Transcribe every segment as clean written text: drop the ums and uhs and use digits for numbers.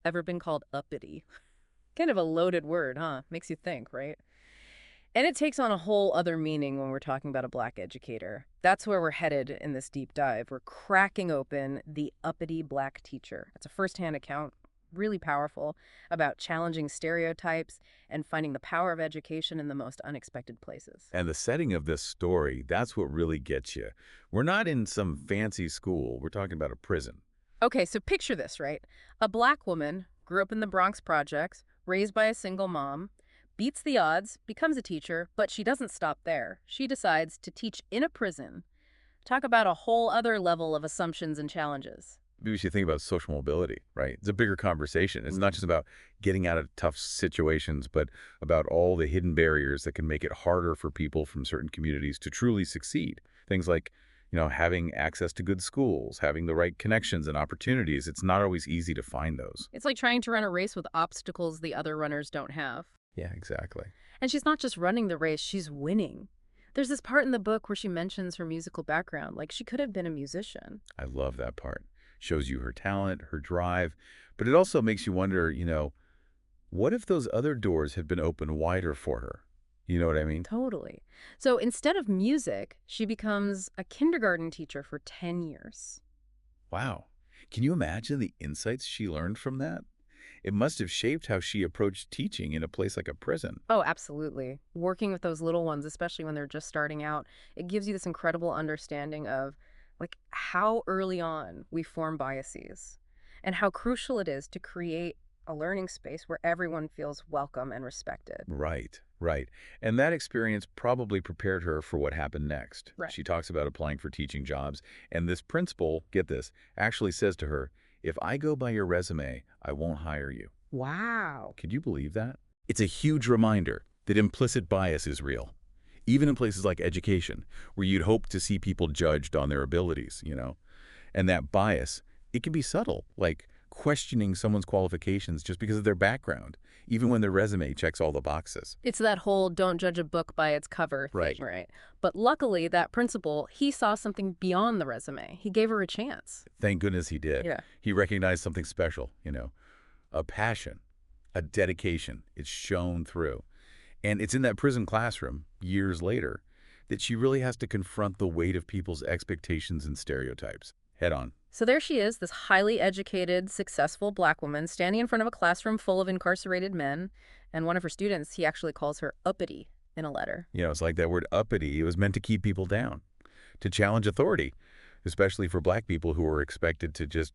Ever been called uppity? Kind of a loaded word, huh? Makes you think, right? And it takes on a whole other meaning when we're talking about a black educator. That's where we're headed in this deep dive. We're cracking open the uppity black teacher. It's a firsthand account, really powerful, about challenging stereotypes and finding the power of education in the most unexpected places. And the setting of this story, that's what really gets you. We're not in some fancy school. We're talking about a prison. Okay, so picture this, right? A black woman grew up in the Bronx projects, raised by a single mom, beats the odds, becomes a teacher, but she doesn't stop there. She decides to teach in a prison. Talk about a whole other level of assumptions and challenges. Maybe we should think about social mobility, right? It's a bigger conversation. It's not just about getting out of tough situations, but about all the hidden barriers that can make it harder for people from certain communities to truly succeed. Things like, having access to good schools, having the right connections and opportunities. It's not always easy to find those. It's like trying to run a race with obstacles the other runners don't have. Yeah, exactly. And she's not just running the race, she's winning. There's this part in the book where she mentions her musical background, like she could have been a musician. I love that part. Shows you her talent, her drive, but it also makes you wonder, what if those other doors had been opened wider for her? You know what I mean? Totally. So instead of music, she becomes a kindergarten teacher for 10 years. Wow. Can you imagine the insights she learned from that? It must have shaped how she approached teaching in a place like a prison. Oh, absolutely. Working with those little ones, especially when they're just starting out, it gives you this incredible understanding of like how early on we form biases and how crucial it is to create a learning space where everyone feels welcome and respected. Right, right. And that experience probably prepared her for what happened next. Right. She talks about applying for teaching jobs, and this principal, get this, actually says to her, if I go by your resume, I won't hire you. Wow. Could you believe that? It's a huge reminder that implicit bias is real, even in places like education, where you'd hope to see people judged on their abilities. And that bias, it can be subtle, like questioning someone's qualifications just because of their background, even when their resume checks all the boxes. It's that whole don't judge a book by its cover thing, Right. right? But luckily, that principal, he saw something beyond the resume. He gave her a chance. Thank goodness he did. Yeah. He recognized something special, a passion, a dedication. It's shown through. And it's in that prison classroom, years later, that she really has to confront the weight of people's expectations and stereotypes head on. So there she is, this highly educated, successful black woman standing in front of a classroom full of incarcerated men. And one of her students, he actually calls her uppity in a letter. It's like that word uppity. It was meant to keep people down, to challenge authority, especially for black people who were expected to just,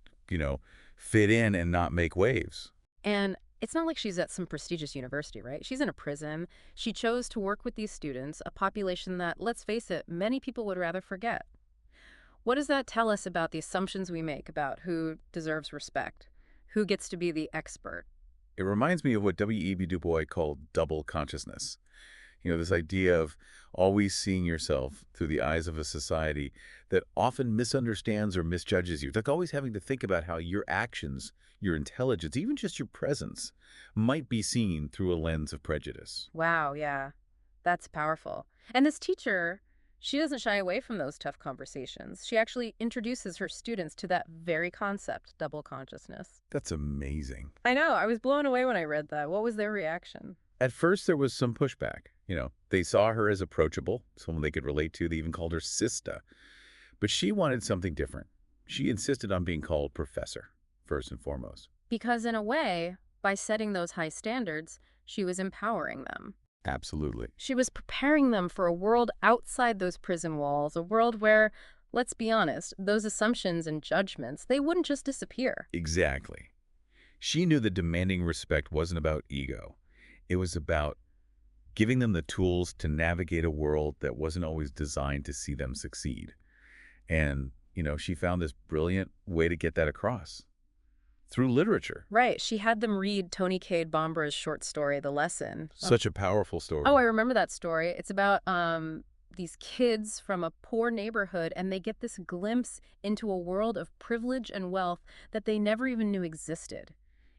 fit in and not make waves. And it's not like she's at some prestigious university, right? She's in a prison. She chose to work with these students, a population that, let's face it, many people would rather forget. What does that tell us about the assumptions we make about who deserves respect? Who gets to be the expert? It reminds me of what W.E.B. Du Bois called double consciousness. This idea of always seeing yourself through the eyes of a society that often misunderstands or misjudges you. It's like always having to think about how your actions, your intelligence, even just your presence, might be seen through a lens of prejudice. Wow, yeah, that's powerful. And this teacher, she doesn't shy away from those tough conversations. She actually introduces her students to that very concept, double consciousness. That's amazing. I know, I was blown away when I read that. What was their reaction? At first, there was some pushback. They saw her as approachable, someone they could relate to. They even called her Sista. But she wanted something different. She insisted on being called Professor, first and foremost. Because in a way, by setting those high standards, she was empowering them. Absolutely. She was preparing them for a world outside those prison walls, a world where, let's be honest, those assumptions and judgments, they wouldn't just disappear. Exactly. She knew that demanding respect wasn't about ego. It was about giving them the tools to navigate a world that wasn't always designed to see them succeed. And, she found this brilliant way to get that across through literature. Right. She had them read Toni Cade Bombra's short story, The Lesson. Such a powerful story. Oh, I remember that story. It's about these kids from a poor neighborhood, and they get this glimpse into a world of privilege and wealth that they never even knew existed.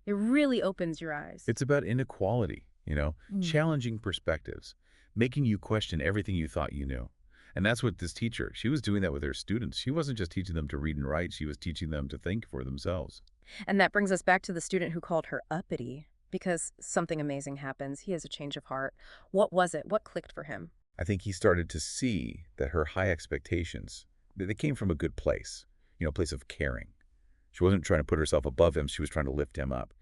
It really opens your eyes. It's about inequality, Mm. challenging perspectives, making you question everything you thought you knew. And that's what this teacher, she was doing that with her students. She wasn't just teaching them to read and write, she was teaching them to think for themselves. And that brings us back to the student who called her uppity because something amazing happens. He has a change of heart. What was it? What clicked for him? I think he started to see that her high expectations, they came from a good place, a place of caring. She wasn't trying to put herself above him, she was trying to lift him up.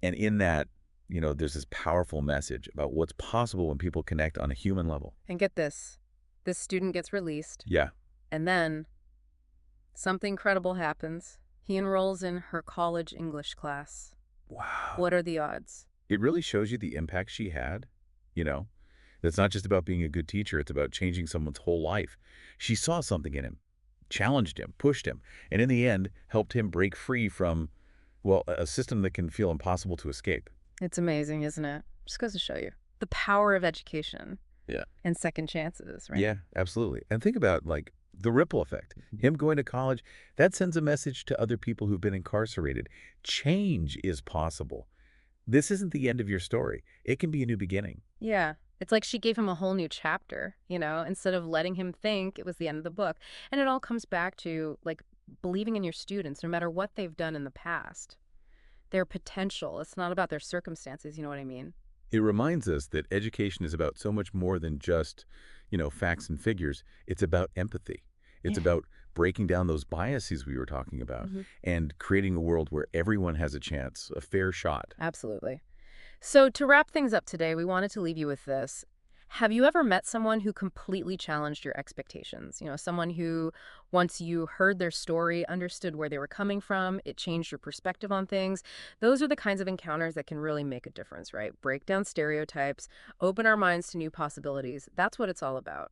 And in that, there's this powerful message about what's possible when people connect on a human level. And get this student gets released, Yeah. and then something incredible happens. He enrolls in her college English class. Wow. What are the odds? It really shows you the impact she had, you know? It's not just about being a good teacher, it's about changing someone's whole life. She saw something in him, challenged him, pushed him, and in the end, helped him break free from, well, a system that can feel impossible to escape. It's amazing, isn't it? Just goes to show you the power of education Yeah. and second chances, right? Yeah, absolutely. And think about, like, the ripple effect. Him going to college, that sends a message to other people who've been incarcerated. Change is possible. This isn't the end of your story. It can be a new beginning. Yeah. It's like she gave him a whole new chapter, instead of letting him think it was the end of the book. And it all comes back to, like, believing in your students, no matter what they've done in the past. Their potential. It's not about their circumstances, you know what I mean? It reminds us that education is about so much more than just, facts and figures. It's about empathy. It's Yeah. about breaking down those biases we were talking about Hmm. and creating a world where everyone has a chance, a fair shot. Absolutely. So, to wrap things up today, we wanted to leave you with this. Have you ever met someone who completely challenged your expectations? Someone who, once you heard their story, understood where they were coming from, it changed your perspective on things. Those are the kinds of encounters that can really make a difference, right? Break down stereotypes, open our minds to new possibilities. That's what it's all about.